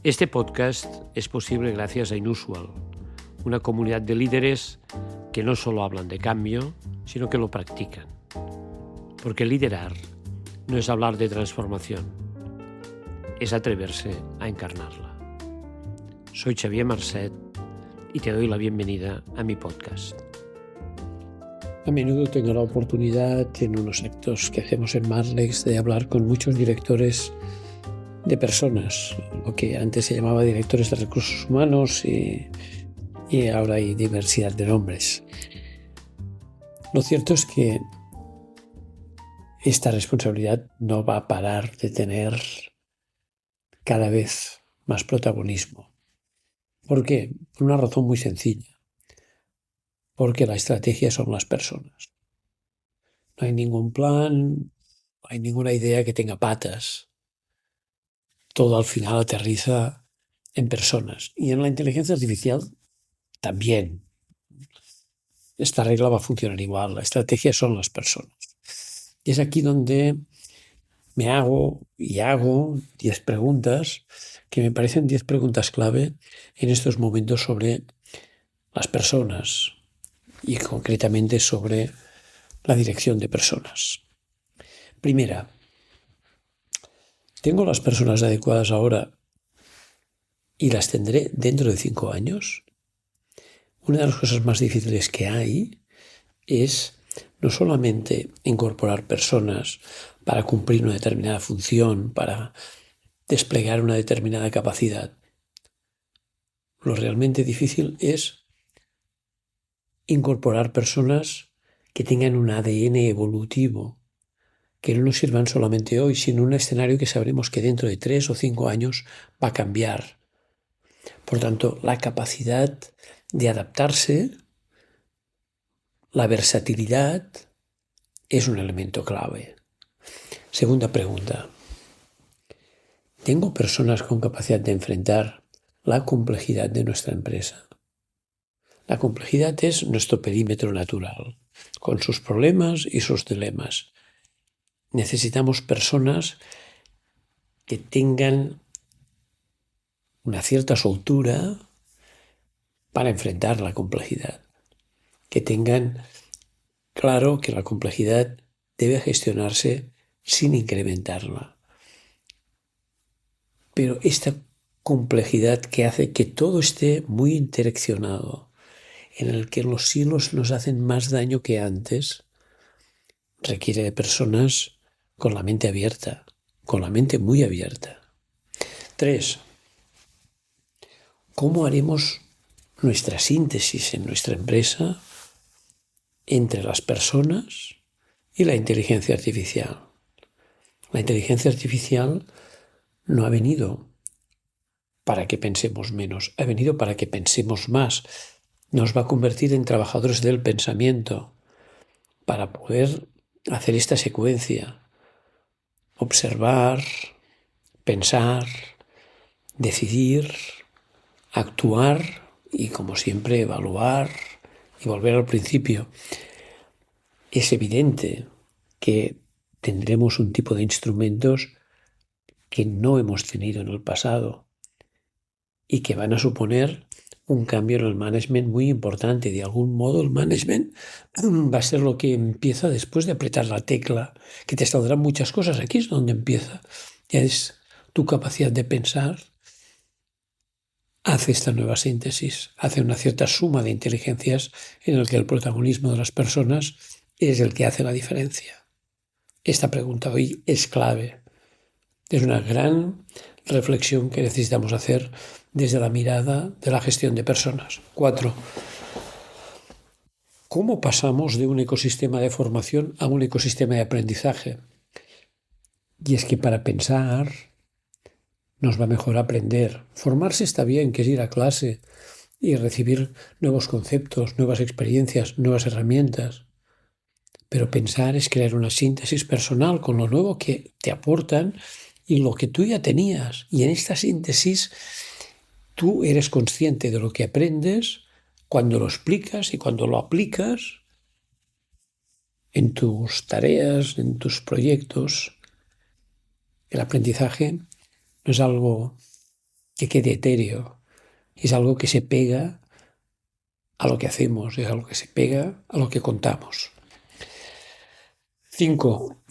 Este podcast es posible gracias a Inusual, una comunidad de líderes que no solo hablan de cambio, sino que lo practican. Porque liderar no es hablar de transformación, es atreverse a encarnarla. Soy Xavier Marcet y te doy la bienvenida a mi podcast. A menudo tengo la oportunidad en unos actos que hacemos en Marlex de hablar con muchos directores de personas, lo que antes se llamaba directores de recursos humanos y ahora hay diversidad de nombres. Lo cierto es que esta responsabilidad no va a parar de tener cada vez más protagonismo. ¿Por qué? Por una razón muy sencilla. Porque la estrategia son las personas. No hay ningún plan, no hay ninguna idea que tenga patas. Todo al final aterriza en personas. Y en la inteligencia artificial también. Esta regla va a funcionar igual. La estrategia son las personas. Y es aquí donde me hago 10 preguntas que me parecen 10 preguntas clave en estos momentos sobre las personas y concretamente sobre la dirección de personas. Primera, ¿tengo las personas adecuadas ahora y las tendré dentro de 5 años? Una de las cosas más difíciles que hay es no solamente incorporar personas para cumplir una determinada función, para desplegar una determinada capacidad. Lo realmente difícil es incorporar personas que tengan un ADN evolutivo, que no nos sirvan solamente hoy, sino un escenario que sabremos que dentro de 3 o 5 años va a cambiar. Por tanto, la capacidad de adaptarse, la versatilidad, es un elemento clave. Segunda pregunta. ¿Tengo personas con capacidad de enfrentar la complejidad de nuestra empresa? La complejidad es nuestro perímetro natural, con sus problemas y sus dilemas. Necesitamos personas que tengan una cierta soltura para enfrentar la complejidad, que tengan claro que la complejidad debe gestionarse sin incrementarla. Pero esta complejidad que hace que todo esté muy interaccionado, en el que los hilos nos hacen más daño que antes, requiere de personas con la mente abierta, con la mente muy abierta. 3. ¿Cómo haremos nuestra síntesis en nuestra empresa entre las personas y la inteligencia artificial? La inteligencia artificial no ha venido para que pensemos menos, ha venido para que pensemos más. Nos va a convertir en trabajadores del pensamiento para poder hacer esta secuencia. Observar, pensar, decidir, actuar y, como siempre, evaluar y volver al principio. Es evidente que tendremos un tipo de instrumentos que no hemos tenido en el pasado y que van a suponer un cambio en el management muy importante. De algún modo el management va a ser lo que empieza después de apretar la tecla, que te saldrán muchas cosas. Aquí es donde empieza. Ya es tu capacidad de pensar. Hace esta nueva síntesis, hace una cierta suma de inteligencias en el que el protagonismo de las personas es el que hace la diferencia. Esta pregunta hoy es clave. Es una gran reflexión que necesitamos hacer desde la mirada de la gestión de personas. 4. ¿Cómo pasamos de un ecosistema de formación a un ecosistema de aprendizaje? Y es que para pensar nos va mejor aprender. Formarse está bien, que es ir a clase y recibir nuevos conceptos, nuevas experiencias, nuevas herramientas. Pero pensar es crear una síntesis personal con lo nuevo que te aportan y lo que tú ya tenías. Y en esta síntesis tú eres consciente de lo que aprendes cuando lo explicas y cuando lo aplicas en tus tareas, en tus proyectos. El aprendizaje no es algo que quede etéreo. Es algo que se pega a lo que hacemos, es algo que se pega a lo que contamos. 5.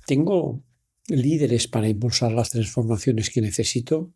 ¿Tengo líderes para impulsar las transformaciones que necesito?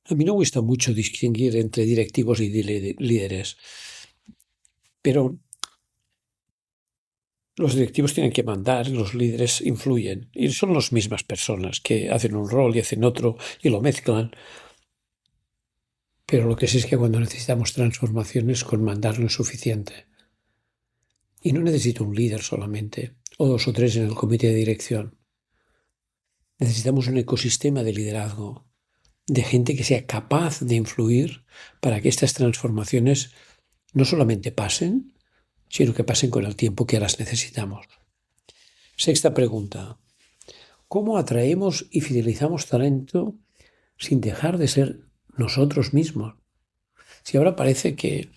A mí no me gusta mucho distinguir entre directivos y líderes, pero los directivos tienen que mandar, los líderes influyen, y son las mismas personas que hacen un rol y hacen otro y lo mezclan. Pero lo que sí es que cuando necesitamos transformaciones, con mandar no es suficiente. Y no necesito un líder solamente, o 2 o 3 en el comité de dirección. Necesitamos un ecosistema de liderazgo, de gente que sea capaz de influir para que estas transformaciones no solamente pasen, sino que pasen con el tiempo que las necesitamos. 6ª pregunta. ¿Cómo atraemos y fidelizamos talento sin dejar de ser nosotros mismos? Si ahora parece que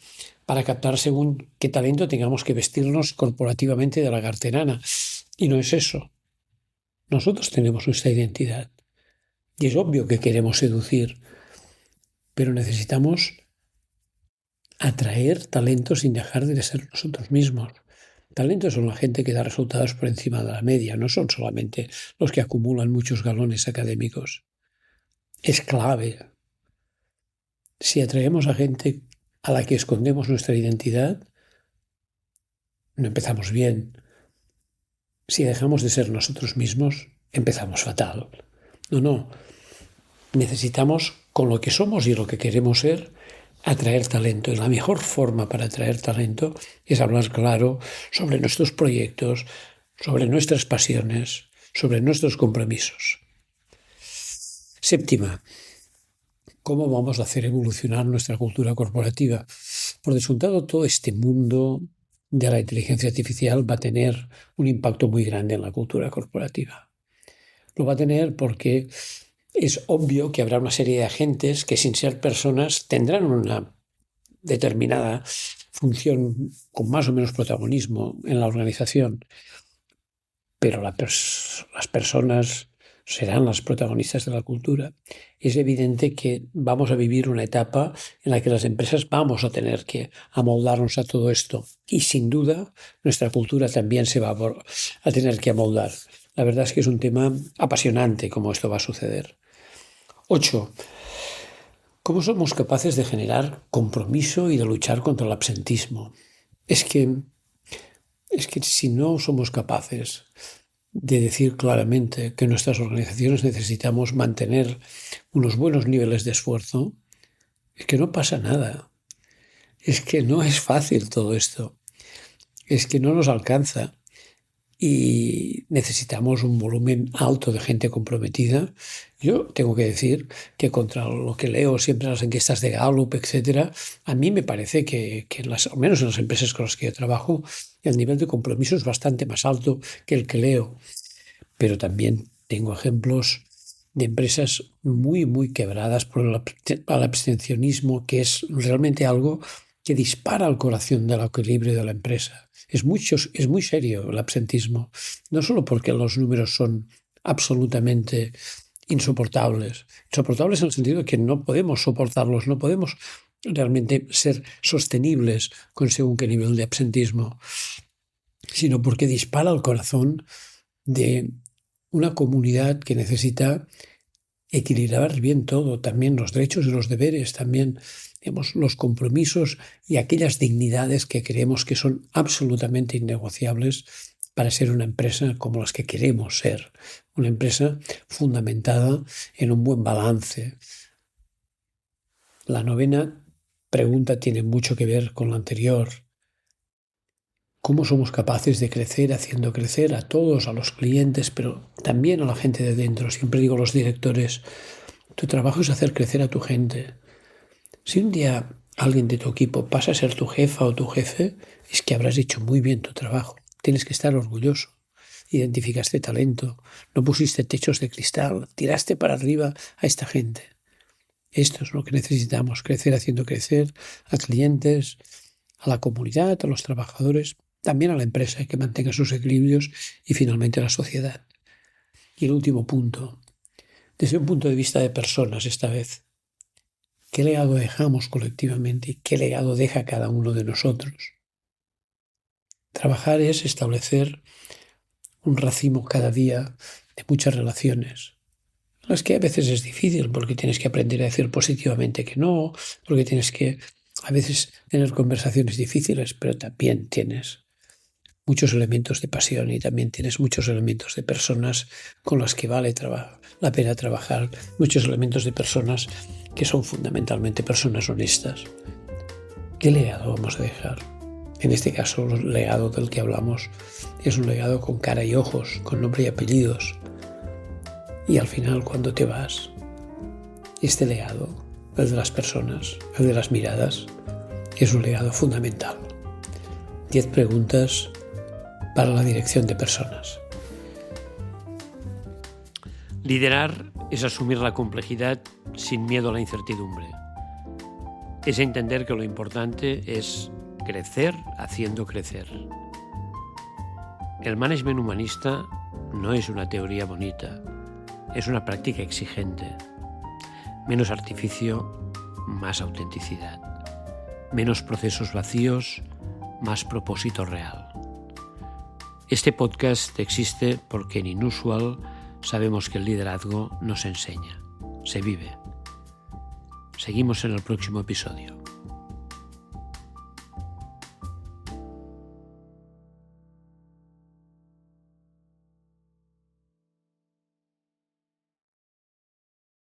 para captar según qué talento tengamos que vestirnos corporativamente de la carterana, y no es eso. Nosotros tenemos nuestra identidad y es obvio que queremos seducir, pero necesitamos atraer talento sin dejar de ser nosotros mismos. Talentos son la gente que da resultados por encima de la media, no son solamente los que acumulan muchos galones académicos. Es clave. Si atraemos a gente a la que escondemos nuestra identidad, no empezamos bien. Si dejamos de ser nosotros mismos, empezamos fatal. No. Necesitamos, con lo que somos y lo que queremos ser, atraer talento. Y la mejor forma para atraer talento es hablar claro sobre nuestros proyectos, sobre nuestras pasiones, sobre nuestros compromisos. 7. ¿Cómo vamos a hacer evolucionar nuestra cultura corporativa? Por descontado, todo este mundo de la inteligencia artificial va a tener un impacto muy grande en la cultura corporativa. Lo va a tener porque es obvio que habrá una serie de agentes que, sin ser personas, tendrán una determinada función con más o menos protagonismo en la organización, pero las personas serán las protagonistas de la cultura. Es evidente que vamos a vivir una etapa en la que las empresas vamos a tener que amoldarnos a todo esto y sin duda nuestra cultura también se va a tener que amoldar. La verdad es que es un tema apasionante cómo esto va a suceder. 8. ¿Cómo somos capaces de generar compromiso y de luchar contra el absentismo? Es que si no somos capaces de decir claramente que nuestras organizaciones necesitamos mantener unos buenos niveles de esfuerzo, es que no pasa nada. Es que no es fácil todo esto. Es que no nos alcanza. Y necesitamos un volumen alto de gente comprometida. Yo tengo que decir que contra lo que leo siempre en las encuestas de Gallup, etcétera, a mí me parece que al menos en las empresas con las que yo trabajo, el nivel de compromiso es bastante más alto que el que leo. Pero también tengo ejemplos de empresas muy, muy quebradas por el abstencionismo, que es realmente algo que dispara el corazón del equilibrio de la empresa. Es muy serio el absentismo, no solo porque los números son absolutamente insoportables en el sentido de que no podemos soportarlos, no podemos realmente ser sostenibles con según qué nivel de absentismo, sino porque dispara el corazón de una comunidad que necesita equilibrar bien todo, también los derechos y los deberes, también los compromisos y aquellas dignidades que creemos que son absolutamente innegociables para ser una empresa como las que queremos ser, una empresa fundamentada en un buen balance. La 9ª pregunta tiene mucho que ver con la anterior. ¿Cómo somos capaces de crecer haciendo crecer a todos, a los clientes, pero también a la gente de dentro? Siempre digo a los directores, tu trabajo es hacer crecer a tu gente. Si un día alguien de tu equipo pasa a ser tu jefa o tu jefe, es que habrás hecho muy bien tu trabajo. Tienes que estar orgulloso. Identificaste talento, no pusiste techos de cristal, tiraste para arriba a esta gente. Esto es lo que necesitamos, crecer haciendo crecer a clientes, a la comunidad, a los trabajadores, también a la empresa que mantenga sus equilibrios y finalmente a la sociedad. Y el último punto, desde un punto de vista de personas esta vez, ¿Qué legado dejamos colectivamente y qué legado deja cada uno de nosotros? Trabajar es establecer un racimo cada día de muchas relaciones, las que a veces es difícil porque tienes que aprender a decir positivamente que no, porque tienes que a veces tener conversaciones difíciles, pero también tienes muchos elementos de pasión y también tienes muchos elementos de personas con las que vale la pena trabajar, muchos elementos de personas que son fundamentalmente personas honestas. ¿Qué legado vamos a dejar? En este caso, el legado del que hablamos es un legado con cara y ojos, con nombre y apellidos. Y al final, cuando te vas, este legado, el de las personas, el de las miradas, es un legado fundamental. 10 preguntas para la dirección de personas. Liderar es asumir la complejidad sin miedo a la incertidumbre. Es entender que lo importante es crecer haciendo crecer. El management humanista no es una teoría bonita, es una práctica exigente. Menos artificio, más autenticidad. Menos procesos vacíos, más propósito real. Este podcast existe porque en Inusual sabemos que el liderazgo no se enseña, se vive. Seguimos en el próximo episodio.